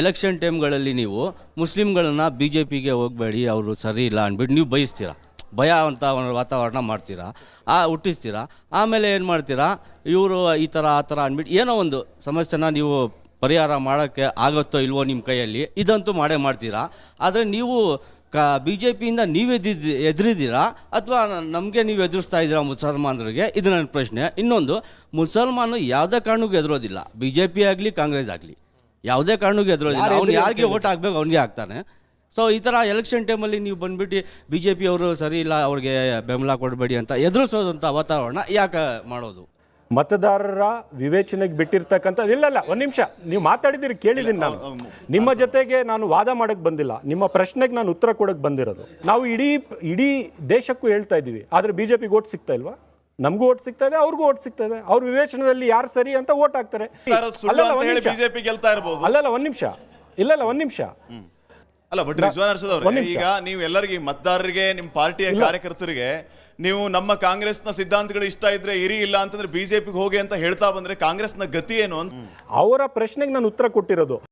Election ಟೈಮ್ಗಳಲ್ಲಿ ನೀವು ಮುಸ್ಲಿಮ್ಗಳನ್ನ BJPಗೆ ಹೋಗಬೇಡಿ, ಅವರು ಸರಿ ಇಲ್ಲ ಅಂದ್ಬಿಟ್ಟು ನೀವು ಬಯಸ್ತೀರಾ, ಭಯ ಅಂತ ವಾತಾವರಣ ಮಾಡ್ತೀರಾ, ಹುಟ್ಟಿಸ್ತೀರಾ. ಆಮೇಲೆ ಏನು ಮಾಡ್ತೀರಾ, ಇವರು ಈ ಥರ ಆ ಥರ ಅಂದ್ಬಿಟ್ಟು ಏನೋ ಒಂದು ಸಮಸ್ಯೆನ ನೀವು ಪರಿಹಾರ ಮಾಡೋಕ್ಕೆ ಆಗುತ್ತೋ ಇಲ್ವೋ ನಿಮ್ಮ ಕೈಯಲ್ಲಿ, ಇದಂತೂ ಮಾಡೇ ಮಾಡ್ತೀರಾ. ಆದರೆ ನೀವು BJPಯಿಂದ ನೀವು ಎದುರಿದ್ದೀರಾ ಅಥವಾ ನಮಗೆ ನೀವು ಎದುರಿಸ್ತಾ ಇದ್ದೀರಾ ಮುಸಲ್ಮಾನರಿಗೆ? ಇದು ನನ್ನ ಪ್ರಶ್ನೆ. ಇನ್ನೊಂದು, ಮುಸಲ್ಮಾನು ಯಾವುದೇ ಕಾರಣಕ್ಕೂ ಎದುರೋದಿಲ್ಲ, BJP ಆಗಲಿ ಕಾಂಗ್ರೆಸ್ ಆಗಲಿ ಯಾವುದೇ ಕಾರಣಕ್ಕೂ ಎದುರೋದಿಲ್ಲ. ಅವ್ನು ಯಾರಿಗೆ ಓಟ್ ಹಾಕ್ಬೇಕು ಅವ್ನಿಗೆ ಹಾಕ್ತಾನೆ. ಸೊ ಈ ಥರ ಎಲೆಕ್ಷನ್ ಟೈಮಲ್ಲಿ ನೀವು ಬಂದುಬಿಟ್ಟು BJP ಅವರು ಸರಿ ಇಲ್ಲ, ಅವ್ರಿಗೆ ಬೆಂಬಲ ಕೊಡಬೇಡಿ ಅಂತ ಎದುರಿಸೋದಂಥ ವಾತಾವರಣ ಯಾಕೆ ಮಾಡೋದು? ಮತದಾರರ ವಿವೇಚನೆಗೆ ಬಿಟ್ಟಿರ್ತಕ್ಕಂಥ ಇಲ್ಲ ಒಂದು ನಿಮಿಷ, ನೀವು ಮಾತಾಡಿದ್ದೀರಿ ಕೇಳಿದ್ದೀನಿ. ನಾನು ನಿಮ್ಮ ಜೊತೆಗೆ ನಾನು ವಾದ ಮಾಡೋಕ್ಕೆ ಬಂದಿಲ್ಲ, ನಿಮ್ಮ ಪ್ರಶ್ನೆಗೆ ನಾನು ಉತ್ತರ ಕೊಡೋಕ್ಕೆ ಬಂದಿರೋದು. ನಾವು ಇಡೀ ದೇಶಕ್ಕೂ ಹೇಳ್ತಾ ಇದ್ದೀವಿ, ಆದರೆ BJPಗೆ ಓಟ್ ಸಿಗ್ತಾ ಇಲ್ವಾ? ನಮಗೂ ಓಟ್ ಸಿಗ್ತಾ ಇದೆ, ಅವ್ರಿಗೂ ಓಟ್ ಸಿಗ್ತಾ ಇದೆ. ಅವ್ರ ವಿವೇಚನೆಯಲ್ಲಿ ಯಾರು ಸರಿ ಅಂತ ಓಟ್ ಹಾಕ್ತಾರೆ. ಅಲ್ಲಲ್ಲ ಒಂದು ನಿಮಿಷ, ಒಂದು ನಿಮಿಷ ಅಲ್ಲ, ಬಟ್ ರಿಜ್ವಾನ್ ಅರ್ಷದ್ ಅವ್ರೆ, ಈಗ ನೀವು ಎಲ್ಲರಿಗೆ ಮತದಾರರಿಗೆ, ನಿಮ್ಮ ಪಾರ್ಟಿಯ ಕಾರ್ಯಕರ್ತರಿಗೆ ನೀವು ನಮ್ಮ ಕಾಂಗ್ರೆಸ್ನ ಸಿದ್ಧಾಂತಗಳು ಇಷ್ಟ ಇದ್ರೆ ಇರಿ, ಇಲ್ಲ ಅಂತಂದ್ರೆ BJPಗೆ ಹೋಗಿ ಅಂತ ಹೇಳ್ತಾ ಬಂದ್ರೆ ಕಾಂಗ್ರೆಸ್ನ ಗತಿ ಏನು ಅಂತ ಅವರ ಪ್ರಶ್ನೆಗೆ ನಾನು ಉತ್ತರ ಕೊಟ್ಟಿರೋದು.